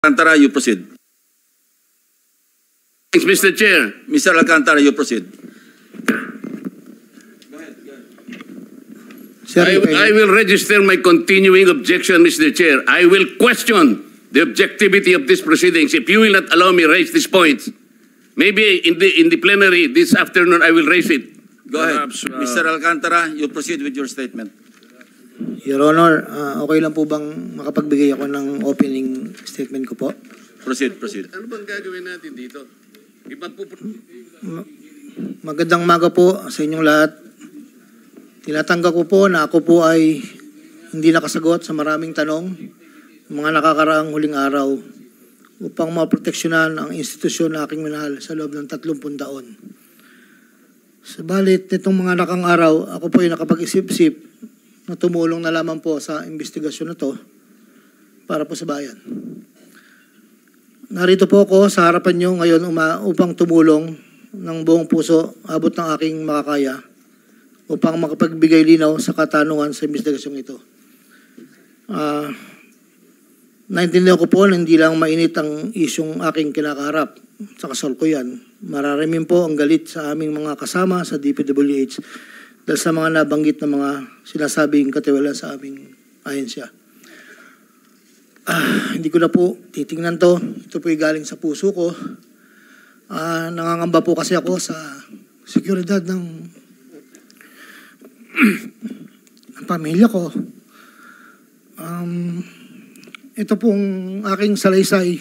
Alcantara, you proceed. Thanks, Mr. Chair. Mr. Alcantara, you proceed. Sir, I will register my continuing objection, Mr. Chair. I will question the objectivity of these proceedings if you will not allow me raise these points. Maybe in the plenary this afternoon I will raise it. Go ahead. Perhaps, Mr. Alcantara, you proceed with your statement. Your Honor, okay lang po bang makapagbigay ako ng opening statement ko po? Proceed, proceed. Ano bang gagawin natin dito? Magandang umaga po sa inyong lahat. Tinatanggap ko po na ako po ay hindi nakasagot sa maraming tanong mga nakakaraang huling araw upang maproteksyonan ang institusyon na aking minahal sa loob ng 30 taon. Subalit nitong mga nakang araw, ako po ay nakapag-isip-isip na tumulong na lamang po sa investigasyon na to para po sa bayan. Narito po ako sa harapan nyo ngayon upang tumulong ng buong puso abot ng aking makakaya upang makapagbigay linaw sa katanungan sa investigasyong ito. Naintindihan ko po na hindi lang mainit ang isyong aking kinakaharap sa kasalukuyan. Mararamin po ang galit sa aming mga kasama sa DPWH dahil sa mga nabanggit na mga sinasabing katiwala sa aming ahensya. Hindi ko na po titingnan to. Ito po ay galing sa puso ko. Nangangamba po kasi ako sa seguridad ng pamilya ko. Ito pong aking salaysay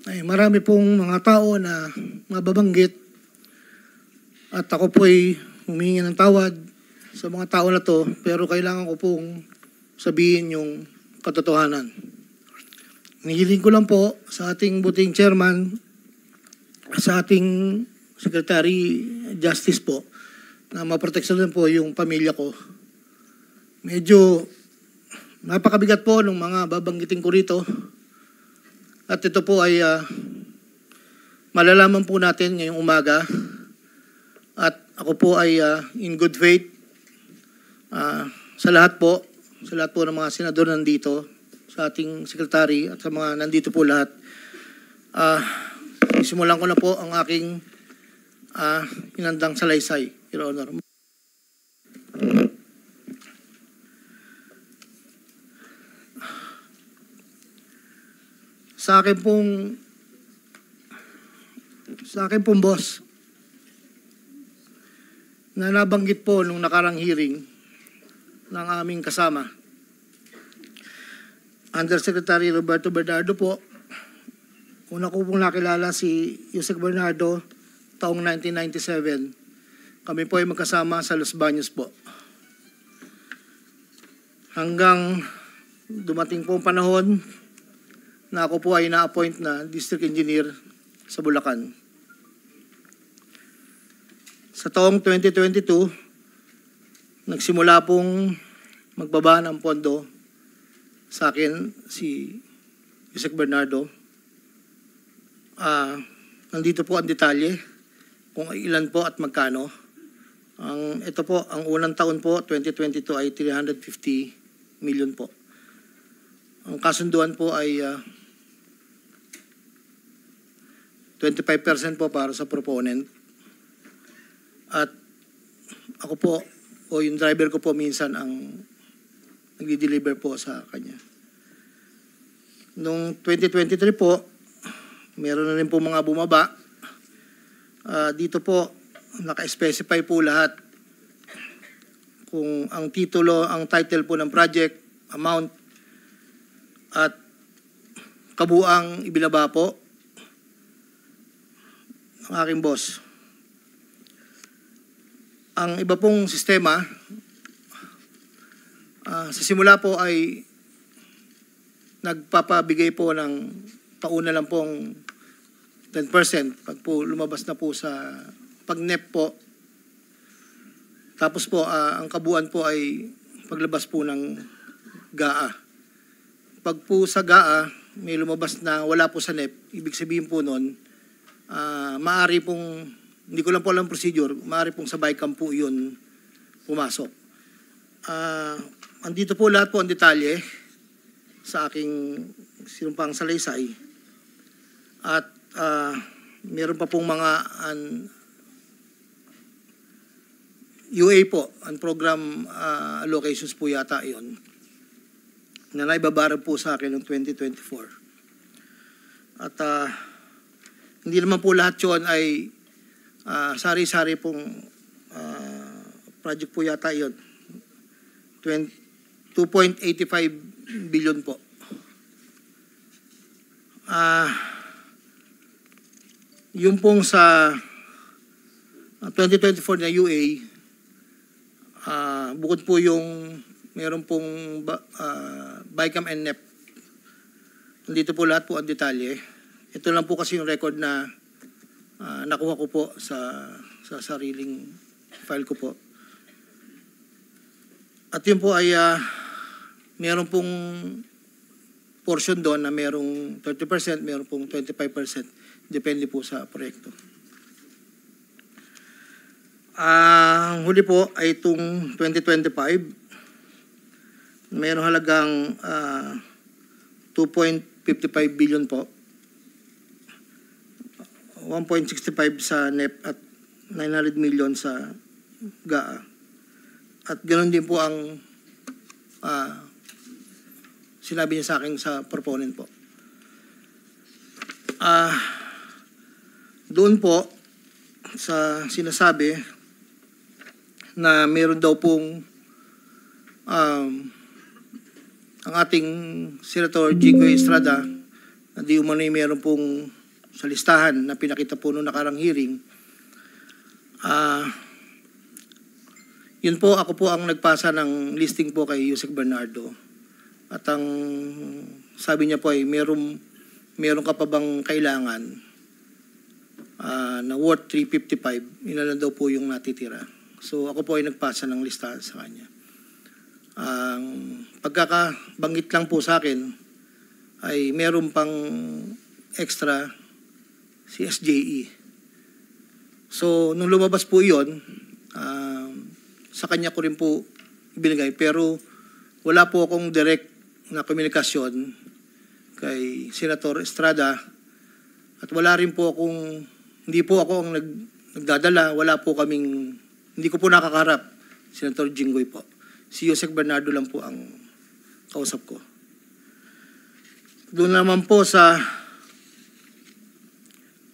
ay marami pong mga tao na mababanggit at ako po ay humingi ng tawad sa mga tao na to, pero kailangan ko pong sabihin yung katotohanan. Nihiling ko lang po sa ating buting chairman, sa ating Secretary Justice po, na maproteksyonan po yung pamilya ko. Medyo napakabigat po ng mga babanggitin ko rito. At ito po ay malalaman po natin ngayong umaga. At ako po ay in good faith sa lahat po ng mga senador nandito, sa ating sekretary at sa mga nandito po lahat. Simulan ko na po ang aking inandang salaysay, Your Honor. Sa akin pong boss, na nabanggit po nung nakarang hearing ng aming kasama, Undersecretary Roberto Bernardo po. Una ko pong nakilala si Yusek Bernardo taong 1997. Kami po ay magkasama sa Los Baños po. Hanggang dumating po ang panahon na ako po ay na-appoint na District Engineer sa Bulacan. Sa taong 2022, nagsimula pong magbaba ng pondo sa akin si Yusek Bernardo. Nandito po ang detalye kung ilan po at magkano. Ito po, ang unang taon po, 2022 ay 350 million po. Ang kasunduan po ay 25% po para sa proponent. At ako po, o yung driver ko po minsan ang nagdi-deliver po sa kanya. Noong 2023 po, meron na rin po mga bumaba. Dito po, naka-specify po lahat kung ang titulo, ang title po ng project, amount, at kabuang ibinaba po ng aking boss. Ang iba pong sistema, sa simula po ay nagpapabigay po ng pauna lang pong 10% pag po lumabas na po sa pag-NEP po. Tapos po, ang kabuuan po ay paglabas po ng GAA. Pag po sa GAA, may lumabas na wala po sa NEP, ibig sabihin po nun, maaari pong, hindi ko lang po alam procedure, maaari pong sa BICAM po yun pumasok. Andito po lahat po ang detalye sa aking sinumpang salaysay. At meron pa pong mga UA po, program allocations po yata yon na naibabaran po sa akin noong 2024. At hindi naman po lahat yon ay sari-sari pong project po yata yon. 2.85 billion po. Yung pong sa 2024 na UA, bukod po yung meron pong BICAM and NEP, nandito po lahat po ang detalye. Ito lang po kasi yung record na nakuha ko po sa sariling file ko po. At yun po ay meron pong portion doon na merong 30%, meron pong 25%. Depende po sa proyekto. Ang huli po ay itong 2025. Mayroong halagang 2.55 billion po. 1.65 sa NEP at 900 million sa GAA. At ganoon din po ang sinabi niya sa akin sa proponent po. Doon po sa sinasabi na meron daw pong ang ating Senator Jinggoy Estrada na di umano'y meron pong sa listahan na pinakita po noong nakarang hearing. Yun po, ako po ang nagpasa ng listing po kay Yusek Bernardo. At ang sabi niya po ay meron ka pa bang kailangan na worth 355, ilan daw po yung natitira. So ako po ay nagpasa ng listahan sa kanya. Ang pagkakabanggit lang po sa akin ay meron pang extra si SJE. So nung lumabas po yun, sa kanya ko rin po ibinigay. Pero wala po akong direct na komunikasyon kay Senator Estrada at wala rin po akong, hindi po ako ang nagdadala, wala po kaming, hindi ko po nakakaharap Senator Jinggoy po. Si Yusek Bernardo lang po ang kausap ko. Doon naman po sa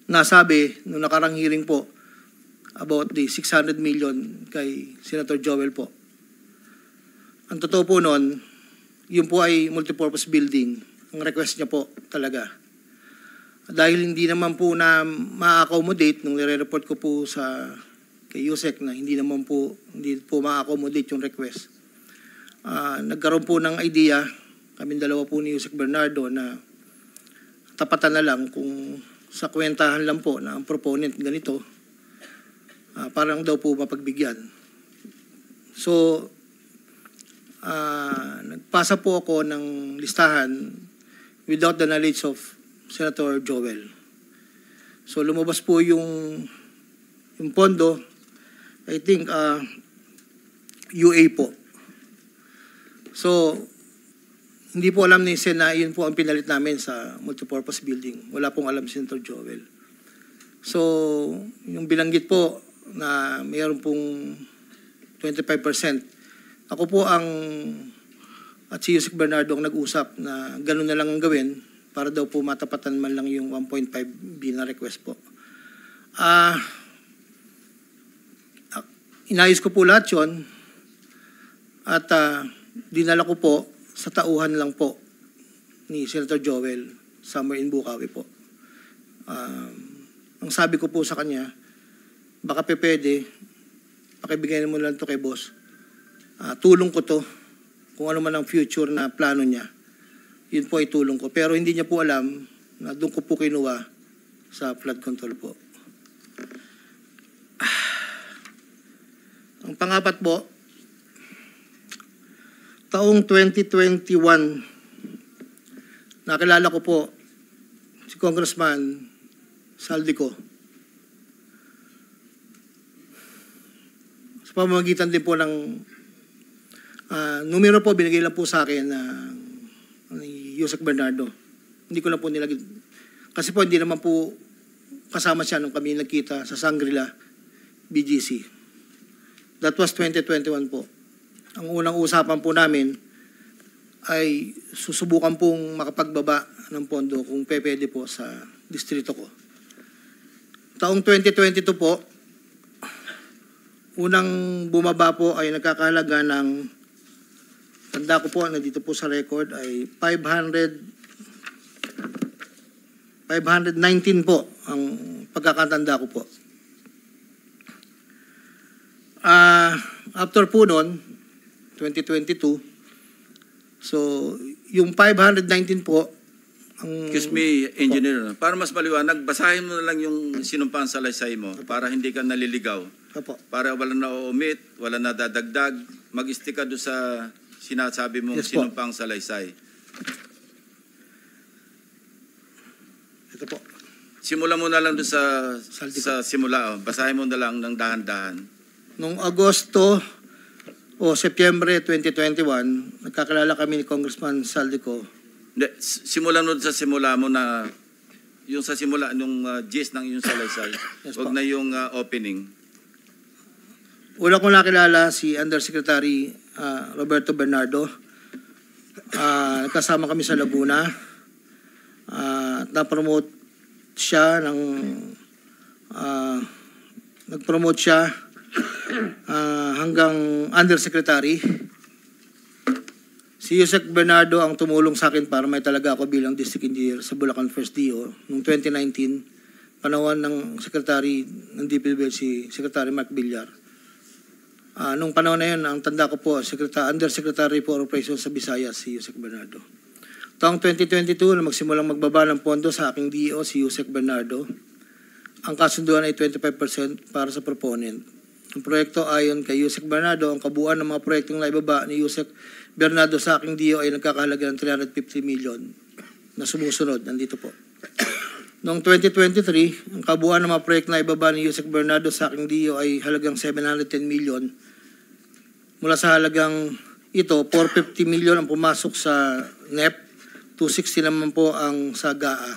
nasabi nung nakarang hearing po about the 600 million kay Senator Joel po. Ang totoo po noon, yun po ay multipurpose building. Ang request niya po talaga. Dahil hindi naman po na ma-accommodate nung nire-report ko po sa kay Yusek na hindi po ma-accommodate yung request. Nagkaroon po ng idea, kaming dalawa po ni Yusek Bernardo na tapatan na lang kung sa kwentahan lang po na ang proponent ganito, parang daw po mapagbigyan. So, nagpasa po ako ng listahan without the knowledge of Senator Joel. So lumabas po yung pondo, I think UA po. So hindi po alam ni Sen na yun po ang pinalit namin sa multipurpose building. Wala pong alam si Senator Joel. So yung binanggit po na mayroon pong 25%. Ako po ang at si Yusek Bernardo ang nag-usap na gano'n na lang ang gawin para daw po matapatan man lang yung 1.5 B na request po. Inayos ko po lahat yun at dinala ko po sa tauhan lang po ni Senator Joel somewhere in Bukawi po. Ang sabi ko po sa kanya, baka pwede, pakibigay mo lang to kay boss. Tulong ko to, kung ano man ang future na plano niya, yun po ay tulong ko. Pero hindi niya po alam na doon ko po kinuha sa flood control po. Ang pangapat po, taong 2021, nakilala ko po si Congressman Saldico. Sa pamamagitan din po ng numero po binigay lang po sa akin ni Yusek Bernardo Hindi ko na po nilagay. Kasi po hindi naman po kasama siya nung kami nagkita sa Shangri-La BGC. That was 2021 po. Ang unang usapan po namin ay susubukan pong makapagbaba ng pondo kung pwede po sa distrito ko. Taong 2022 po, unang bumaba po ay nagkakahalaga ng, tanda ko po, nandito po sa record, ay 519 po ang pagkakatanda ko po. After po noon, 2022, so yung 519 po, ang... Excuse me, engineer. Para mas maliwanag, basahin mo na lang yung sinumpang salaysay mo para hindi ka naliligaw. Opo. Para wala na omit, wala na dadagdag, mag-stick ka doon sa sinasabi mong Yes, po. sinumpang salaysay. Ito po. Simula mo na lang doon sa Saldi simula. Basahin mo na lang ng dahan-dahan. Noong Agosto o Setyembre 2021, nagkakilala kami ni Congressman Saldico. Hindi, simulan mo sa simula mo na yung sa simula nung gist ng iyong salaysay. Yes, Huwag po. na yung opening. Una ko nakilala si Undersecretary Roberto Bernardo. Kasama kami sa Laguna. Na-promote siya ng nag-promote siya hanggang Undersecretary. Si Yusek Bernardo ang tumulong sa akin para may talaga ako bilang District Engineer sa Bulacan First DO noong 2019, panahon ng Secretary ng DPWH si Secretary Mark Villar. Nung panahon na yun, ang tanda ko po, Undersecretary for Operations sa Visayas, si Yusek Bernardo. Taong 2022, na magsimulang magbaba ng pondo sa aking DO, si Yusek Bernardo, ang kasunduan ay 25% para sa proponent. Ang proyekto ayon kay Yusek Bernardo, ang kabuuan ng mga proyektong naibaba ni Yusek Bernardo sa aking DO ay nagkakahalaga ng 350 million na sumusunod. Nandito po. Noong 2023, ang kabuuan ng mga proyekto na ibaba ni Yusek Bernardo sa aking DO ay halagang 710 million. Mula sa halagang ito, 450 million ang pumasok sa NEP, 260 naman po ang sa GAA.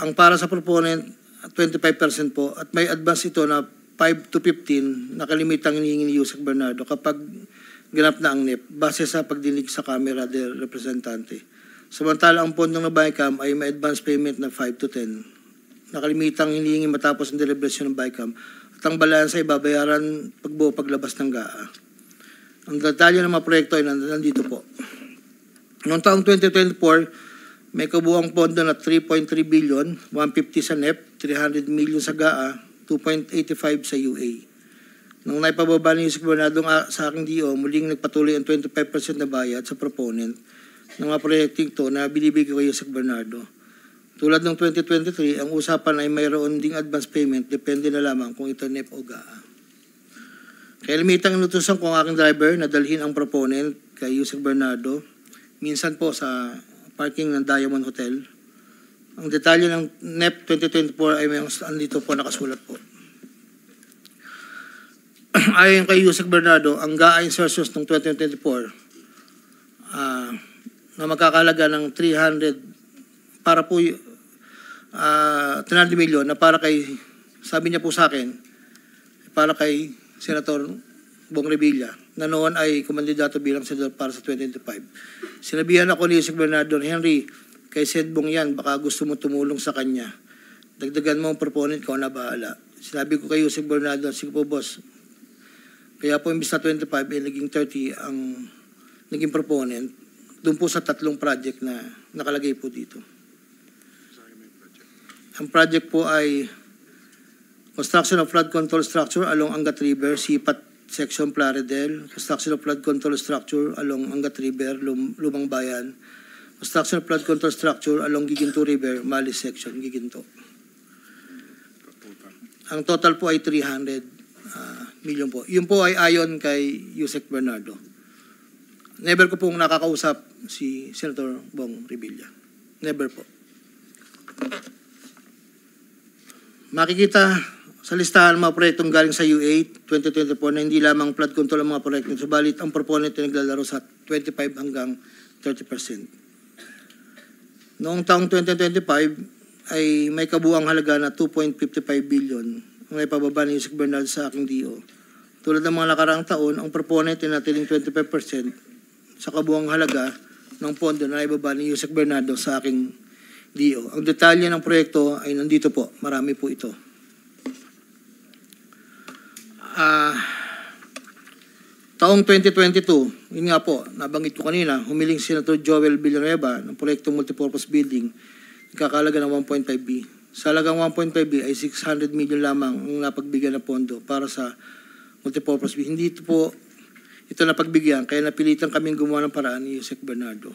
Ang para sa proponent, 25% po, at may advance ito na 5 to 15 na kalimitang hinihingi ni Yusek Bernardo kapag ganap na ang NEP base sa pagdinig sa Kamera del Representante. Samantala ang pondong na BICAM ay may advance payment na 5 to 10 na kalimitang hinihingi matapos ang deliberasyon ng BICAM at ang balansa ay babayaran pagbuo paglabas ng GAA. Ang detalye ng mga proyekto ay nandito po. Noong taong 2024, may kabuuang pondo na 3.3 billion, 150 sa NEP, 300 million sa GAA, 2.85 sa UA. Nung naipababa ni Yusek Bernardo sa aking DO, muling nagpatuloy ang 25% na bayad sa proponent ng mga proyekting to na binibigay kay Yusek Bernardo. Tulad ng 2023, ang usapan ay mayroon ding advance payment, depende na lamang kung ito NEP o GAA. Kaya limitang inutusan ko ang aking driver na dalhin ang proponent kay Yusek Bernardo, minsan po sa parking ng Diamond Hotel. Ang detalye ng NEP 2024 ay may andito po nakasulat po. Ayon kay Yusek Bernardo, ang GAA insertions ng 2024 na magkakalaga ng 300 para po 300 million na para kay, sabi niya po sa akin, para kay Senator Bong Revilla na noon ay kumandidato bilang senador para sa 2025. Sinabihan ako ni Yusek Bernardo, Henry, kay Sed Bong yan, baka gusto mo tumulong sa kanya. Dagdagan mo ang proponent ko na bahala. Sinabi ko kay Yusek Bernardo, sige po boss, kaya po imbis na 25 ay naging 30 ang naging proponent doon po sa 3 project na nakalagay po dito. Ang project po ay construction of flood control structure along Angat River, Sipat Section Plaridel, construction of flood control structure along Angat River, Lumang Bayan, construction of flood control structure along Giginto River, Malis Section, Giginto. Ang total po ay 300 million po. Yun po ay ayon kay Yusek Bernardo. Never ko pong nakakausap si Senator Bong Revilla. Never po. Makikita sa listahan ng mga proyektong galing sa U8 2024 na hindi lamang flood control ang mga proyekto, subalit ang proponent ay naglalaro sa 25 hanggang 30%. Noong taong 2025 ay may kabuang halaga na 2.55 billion ang naipababa ni Yusek Bernardo sa aking DO. Tulad ng mga nakaraang taon, ang proponent ay natiling 25% sa kabuang halaga ng pondo na naibaba ni Yusek Bernardo sa aking DO. Ang detalye ng proyekto ay nandito po. Marami po ito. Taong 2022, yun nga po, nabanggit ko kanina, humiling si Senator Joel Villanueva ng proyektong multipurpose building, nagkakalaga ng 1.5B. Sa halagang 1.5B ay 600 million lamang ang napagbigyan na pondo para sa multipurpose building. Hindi po ito napagbigyan, kaya napilitan kaming gumawa ng paraan ni Yusek Bernardo.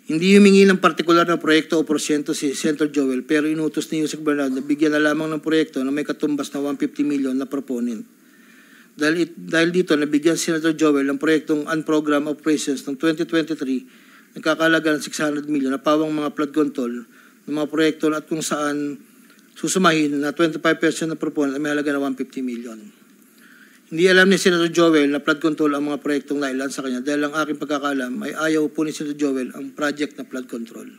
Hindi humingi ng partikular na proyekto o porsyento si Senator Joel, pero inutos ni Yusek Bernardo na bigyan na lamang ng proyekto na may katumbas na 150 million na proponent. Dahil dito, nabigyan si Senator Joel ng proyektong Unprogrammed Operations ng 2023, nagkakalaga ng 600 million na pawang mga flood control ng mga proyekto at kung saan susumahin na 25% na proponent ay may halaga na 150 million. Hindi alam ni Senator Joel na flood control ang mga proyektong nailan sa kanya dahil ang aking pagkakalam ay ayaw po ni Senator Joel ang project na flood control.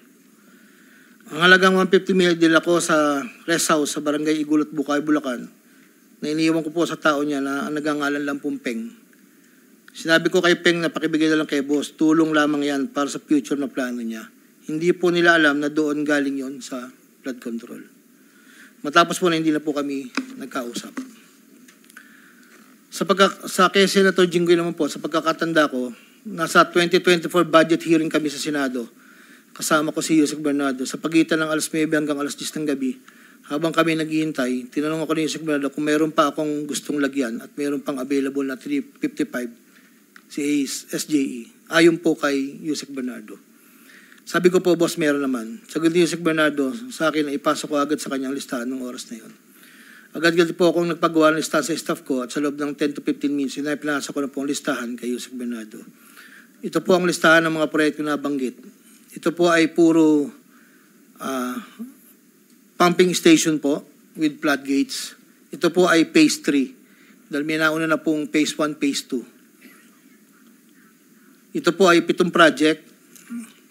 Ang halagang 150 million dila ko sa rest house sa Barangay Igulot, Bukay, Bulacan na iniiwan ko po sa tao niya na ang nagangalan lang pong Peng. Sinabi ko kay Peng na pakibigay na lang kay boss, tulong lamang yan para sa future na plano niya. Hindi po nila alam na doon galing yon sa flood control. Matapos po na hindi na po kami nagkausap. Sa kay Senator Jinggoy naman po, sa pagkakatanda ko, nasa 2024 budget hearing kami sa Senado. Kasama ko si Yusek Bernardo sa pagitan ng alas 9 hanggang alas 10 ng gabi. Habang kami naghihintay, tinanong ako ni Yusek Bernardo kung meron pa akong gustong lagyan at meron pang available na 355 si SJE. Ayon po kay Yusek Bernardo. Sabi ko po, boss, meron naman. Sagot ni Yusek Bernardo sa akin na ipasok ko agad sa kanyang listahan ng oras na yun. Agad-agad po akong nagpagawa ng listahan sa staff ko at sa loob ng 10 to 15 minutes, pinasa ko na po ang listahan kay Yusek Bernardo. Ito po ang listahan ng mga proyekto na banggit. Ito po ay puro pumping station po with floodgates. Ito po ay phase 3. Dahil may nauna na pong phase 1, phase 2. Ito po ay 7 project.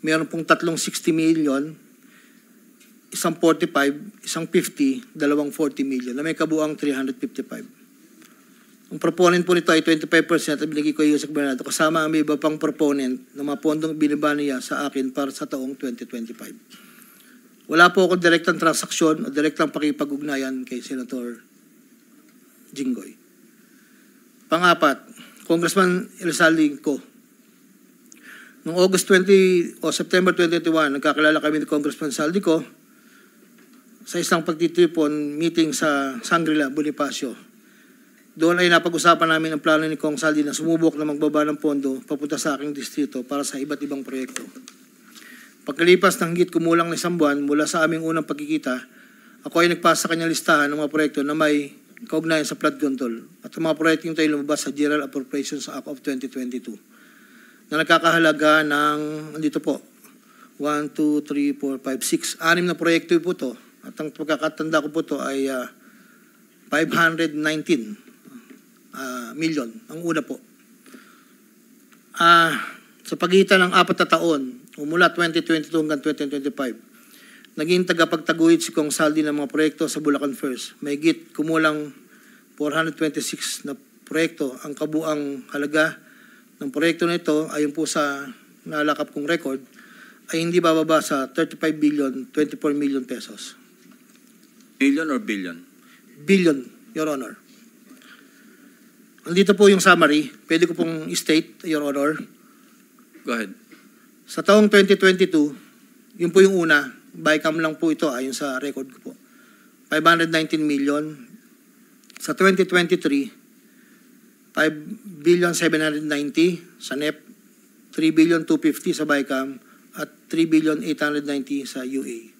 Meron pong 360 million, isang 45, isang 50, dalawang 40 million na may kabuang 355. Ang proponent po nito ay 25% at binigay ko Yusek Bernardo kasama ang may iba pang proponent na mga pondong binaba niya sa akin para sa taong 2025. Wala po akong direktang transaksyon o direktang pakipag-ugnayan kay Senator Jinggoy. Pangapat, Congressman Elsaldi ko. Noong September 2021, nagkakilala kami ni Congressman Saldico sa isang pagtitipon meeting sa Shangri-La, Bonifacio. Doon ay napag-usapan namin ang plano ni Kong Saldi na sumubok na magbaba ng pondo papunta sa aking distrito para sa iba't ibang proyekto. Pagkalipas ng higit kumulang na isang buwan mula sa aming unang pagkikita, ako ay nagpasa sa kanyang listahan ng mga proyekto na may kaugnayan sa flood control at ang mga proyekto yung tayo lumabas sa General Appropriations Act of 2022 na nagkakahalaga ng, andito po, 1, 2, 3, 4, 5, 6, 6 na proyekto po to at ang pagkakatanda ko po to ay 519 million, ang una po. Sa pagitan ng 4 na taon, mula 2022 hanggang 2025, naging tagapagtaguyod si Kong Saldi ng mga proyekto sa Bulacan First. May kumulang 426 na proyekto. Ang kabuang halaga ng proyekto na ito, ayon po sa nalakap kong record, ay hindi bababa sa 35 billion, 24 million pesos. Million or billion? Billion, Your Honor. Andito po yung summary. Pwede ko pong state, Your Honor. Go ahead. Sa taong 2022, yun po yung una, bycam lang po ito ayon sa record ko po. 519 million. Sa 2023, 5 billion 790 sa NEP, 3 billion 250 sa bycam, at 3 billion 890 sa UA.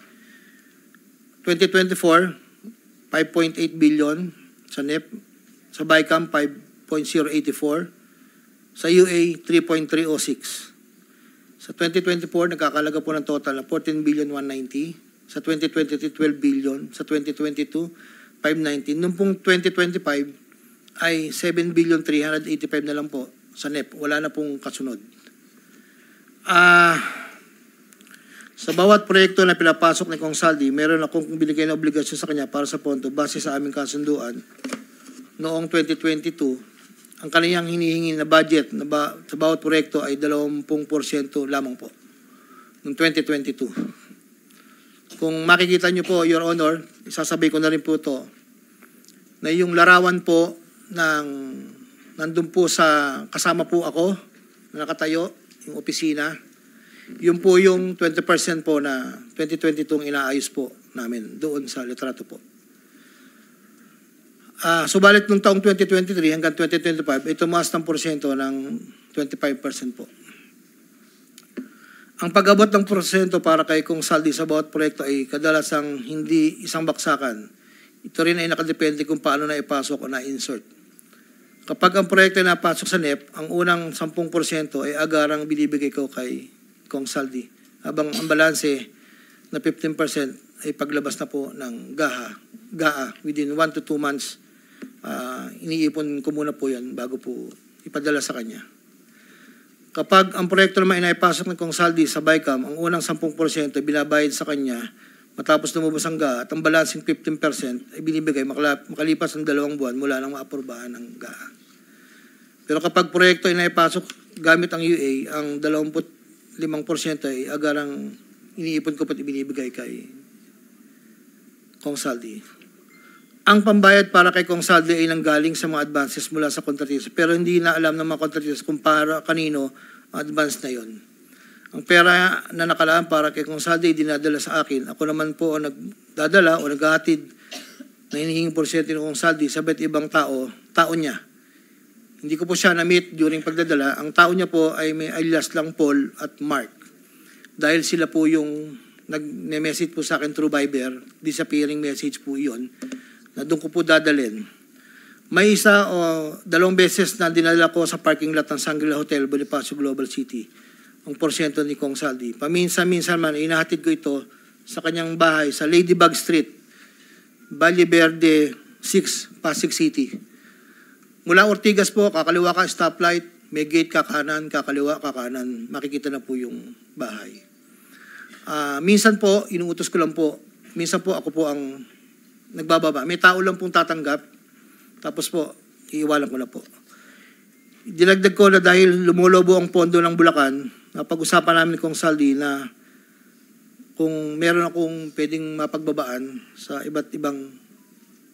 2024, 5.8 billion sa NEP, sa bycam 5.084, sa UA 3.306. Sa 2024, nagkakalaga po ng total na 14 billion 190. Sa 2023, 12 billion. Sa 2022, 519. Noong pong 2025, ay 7 billion 385 na lang po sa NEP. Wala na pong kasunod. Sa bawat proyekto na pinapasok ni Kong Saldi, meron akong binigay na obligasyon sa kanya para sa pondo base sa aming kasunduan noong 2022. Ang kaniyang hinihingi na budget sa bawat proyekto ay 20% lamang po noong 2022. Kung makikita niyo po, Your Honor, isasabay ko na rin po ito, na yung larawan po nandun po sa kasama po ako na nakatayo, yung opisina, yun po yung 20% po na 2022 inaayos po namin doon sa litrato po. Subalit nung taong 2023 hanggang 2025, ito tumaas ng porsyento ng 25% po. Ang pag-abot ng porsyento para kay Kong Saldi sa bawat proyekto ay kadalasang hindi isang baksakan. Ito rin ay nakadepende kung paano na ipasok o na-insert. Kapag ang proyekto ay napasok sa NEP, ang unang 10% ay agarang binibigay ko kay Kong Saldi. Habang ang balanse na 15% ay paglabas na po ng GAA within 1 to 2 months. Iniipon ko muna po yan bago po ipadala sa kanya. Kapag ang proyekto naman ay naipasok ng Kong Saldi sa BICAM, ang unang 10% ay binabayad sa kanya matapos lumabas ang GAA at ang balancing 15% ay binibigay makalipas ng 2 buwan mula nang maaprubahan ng GAA. Pero kapag proyekto ay naipasok gamit ang UA, ang 25% ay agarang iniipon ko pat ibinibigay kay Kong Saldi. Ang pambayad para kay Kong Saldi ay nanggaling sa mga advances mula sa kontratista pero hindi na alam ng mga kontratista kung para kanino ang advance na yon. Ang pera na nakalaan para kay Kong Saldi ay dinadala sa akin. Ako naman po ang nagdadala o naghahatid na hinihinging porsyento ng Kong Saldi sa iba't ibang tao niya. Hindi ko po siya na-meet during pagdadala. Ang tao niya po ay may alias lang Paul at Mark. Dahil sila po yung nag-message po sa akin through Viber, disappearing message po yun, na doon ko po dadalhin. May isa o 2 beses na dinala ko sa parking lot ng Shangri-La Hotel, Bonifacio Global City, ang porsyento ni Kong Saldi. Paminsan-minsan man, inahatid ko ito sa kanyang bahay sa Ladybug Street, Valle Verde 6, Pasig City. Mula Ortigas po, kakaliwa ka stoplight, may gate kakanan, kakaliwa kakanan, makikita na po yung bahay. Minsan po, inuutos ko lang po, minsan po ako po ang nagbababa. May tao lang pong tatanggap, tapos po, iiwalan ko na po. Dinagdag ko na dahil lumulobo ang pondo ng Bulacan, napag-usapan namin Kong Saldi na kung meron akong pwedeng mapagbabaan sa iba't ibang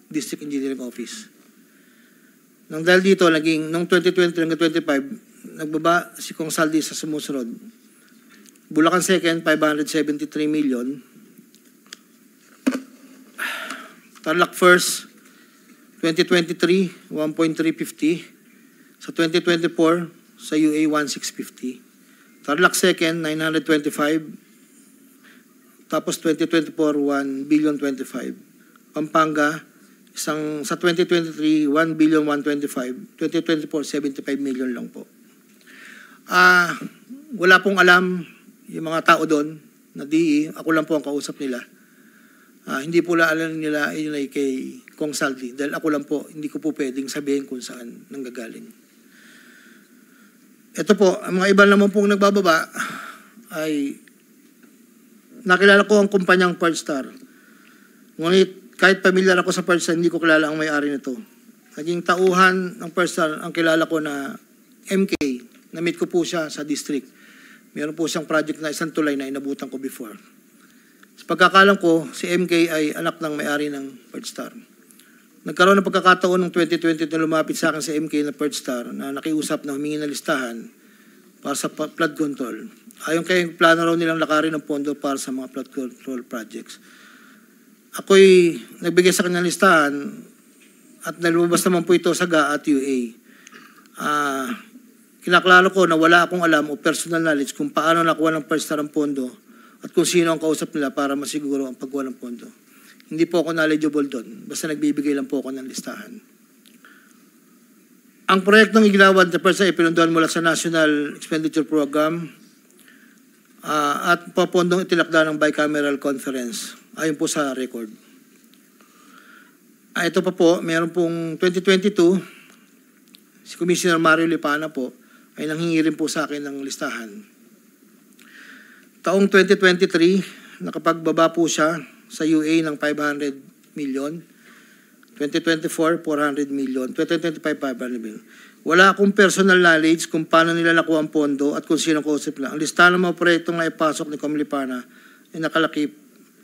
district engineering office. Nang dahil dito, noong 2020 hanggang 2025, nagbaba si Kong Saldi sa sumusunod. Bulacan 2nd, 573 million. Tarlac 1st, 2023, 1.350. Sa 2024, sa UA, 1.650. Tarlac 2nd, 925. Tapos 2024, 1.025 billion. Pampanga, sa 2023, 1.125 billion. 2024, 75 million lang po. Wala pong alam yung mga tao doon na DE. Ako lang po ang kausap nila. Hindi po alam nila yun ay kay Kong Saldi. Dahil ako lang po, hindi ko po pwedeng sabihin kung saan nanggagaling. Ito po, ang mga iba naman pong nagbababa ay nakilala ko ang kumpanyang Partstar. Ngunit kahit pamilyar ako sa Partstar, hindi ko kilala ang may-ari nito. Naging tauhan ng Partstar ang kilala ko na MK. Na-meet ko po siya sa district. Meron po siyang project na isang tulay na inabutan ko before. Sa pagkakalam ko, si MK ay anak ng may-ari ng Partstar. Nagkaroon ng pagkakataon ng 2020 na lumapit sa akin si MK na Partstar na nakiusap na humingi ng listahan para sa flood control. Ayon kay plano raw nilang lakarin ng pondo para sa mga flood control projects. Ako'y nagbigay sa kanyang listahan at nalumabas naman po ito sa GAA at UA. Kinaklaro ko na wala akong alam o personal knowledge kung paano nakuha ng Partstar ang pondo at kung sino ang kausap nila para masiguro ang pagkuha ng pondo. Hindi po ako knowledgeable doon. Basta nagbibigay lang po ako ng listahan. Ang proyektong igilawad na Partstar ay pinunduhan mula sa National Expenditure Program at papondong itinakda ng bicameral conference. Ayon po sa record. Ito pa po, meron pong 2022, si Commissioner Mario Lipana po ay nanghingi rin po sa akin ng listahan. taong 2023, nakapagbaba po siya sa UA ng 500 million. 2024, 400 million. 2025, 500 million. Wala akong personal knowledge kung paano nila nakuha ang pondo at kung sino kausap lang. Ang listahan ng mga proyektong naipasok ni Comilipana ay nakalakip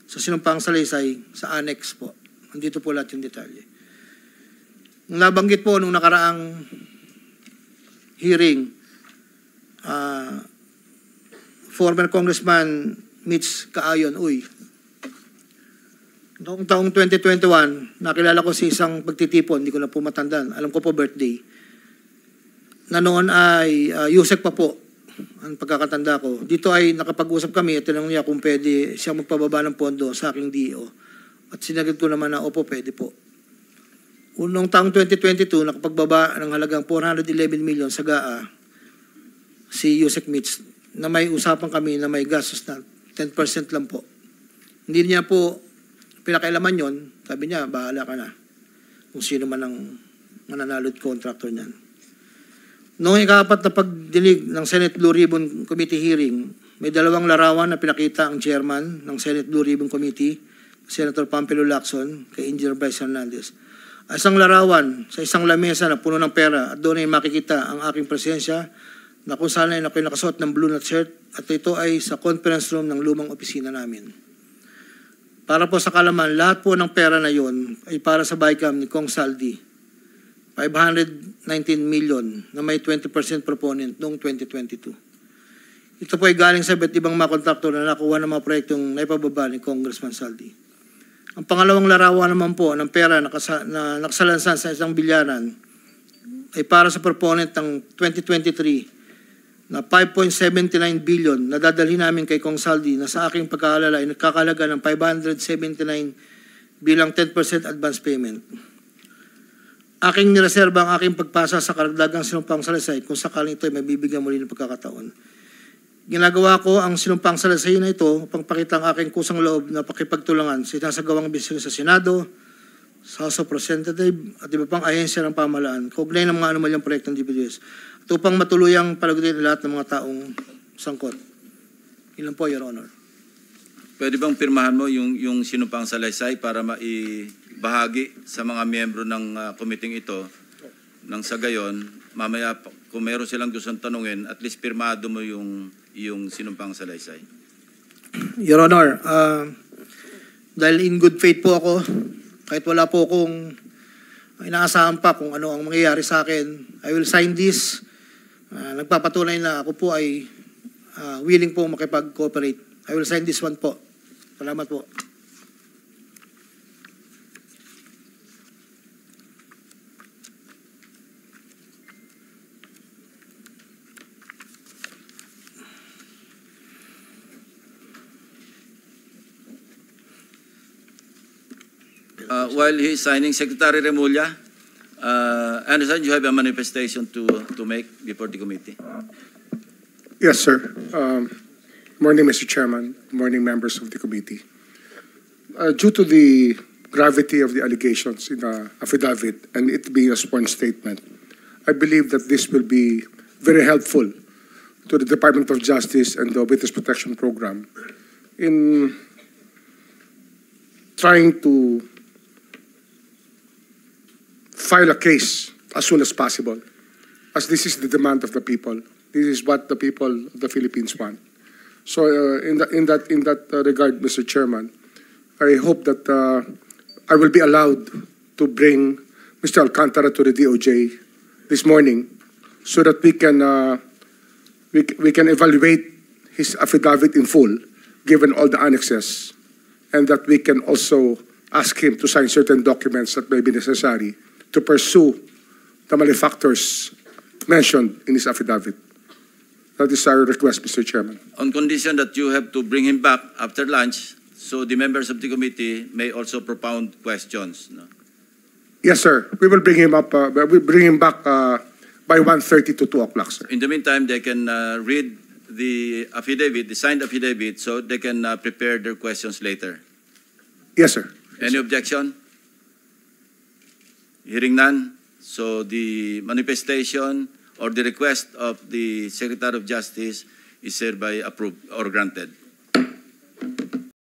sa sinumpang salaysay sa annex po. Andito po lahat yung detalye. Nabanggit po nung nakaraang hearing, former Congressman Mitch Kaayon, noong taong 2021, nakilala ko si isang pagtitipon, hindi ko na po matandaan, alam ko po birthday, na noon ay Yusek pa po, ang pagkakatanda ko. Dito ay nakapag-usap kami at tinanong niya kung pwede siya magpababa ng pondo sa aking DO. At sinagot ko naman na, opo, pwede po. Noong taong 2022, nakapagbaba ng halagang 411 million sa GAA, si Yusek Mitch, na may usapan kami na may gastos na 10% lang po. Hindi niya po pinakailaman yon, sabi niya, bahala ka na kung sino man ang mananalod contractor niyan. Noong ika-4 na pagdinig ng Senate Blue Ribbon Committee hearing, may dalawang larawan na pinakita ang chairman ng Senate Blue Ribbon Committee, Senator Pampilo Lacson, kay Engineer Bryce Hernandez. Isang larawan sa isang lamesa na puno ng pera at doon ay makikita ang aking presensya na kung saan ay ako'y nakasuot ng blue na shirt at ito ay sa conference room ng lumang opisina namin. Para po sa kalaman, lahat po ng pera na yon ay para sa BICAM ni Kong Saldi, 519 million na may 20% proponent noong 2022. Ito po ay galing sa iba't ibang mga kontraktor na nakuha ng mga proyektong naipababa ni Congressman Saldi. Ang pangalawang larawan naman po ng pera na nakasalansan sa isang bilyaran ay para sa proponent ng 2023 na 5.79 billion na dadalhin namin kay Kong Saldi na sa aking pagkaalala ay nagkakalaga ng 579 bilang 10% advance payment. Aking nireserba ang aking pagpasa sa karagdagang sinumpang salaysay kung sakaling ito ay mabibigyan muli ng pagkakataon. Ginagawa ko ang sinumpang salaysay na ito upang pakita ang aking kusang loob na pakipagtulangan sa sinasagawang bisyo sa Senado, sa House of Representatives at iba pang ahensya ng pamahalaan, kaugnay ng mga anumalyang proyekto ng DPWH at upang matuluyang palagutin lahat ng mga taong sangkot. Ilan po, Your Honor. Pwede bang pirmahan mo yung sinumpang salaysay para maibahagi sa mga miyembro ng committee ito nang sa gayon, mamaya kung meron silang gustong tanungin, at least pirmado mo yung sinumpang salaysay. Your Honor, dahil in good faith po ako, kahit wala po akong inaasahan pa kung ano ang mangyayari sa akin, I will sign this. Nagpapatunay na ako po ay willing po makipag-cooperate. I will sign this one po. Salamat po. While he is signing, Secretary Remulla, I understand you have a manifestation to make before the committee. Yes, sir. Morning, Mr. Chairman. Morning, members of the committee. Due to the gravity of the allegations in the affidavit and it being a sworn statement, I believe that this will be very helpful to the Department of Justice and the Witness Protection Program in trying to file a case as soon as possible, as this is the demand of the people. This is what the people of the Philippines want. So in that regard, Mr. Chairman, I hope that I will be allowed to bring Mr. Alcantara to the DOJ this morning so that we can evaluate his affidavit in full, given all the annexes, and that we can also ask him to sign certain documents that may be necessary to pursue the malefactors mentioned in his affidavit. That is our request, Mr. Chairman. On condition that you have to bring him back after lunch, so the members of the committee may also propound questions. No? Yes, sir. We will bring him up. We'll bring him back by 1:30 to 2 o'clock, sir. In the meantime, they can read the affidavit, the signed affidavit, so they can prepare their questions later. Yes, sir. Any objection? Hearing none, so the manifestation or the request of the Secretary of Justice is hereby approved or granted.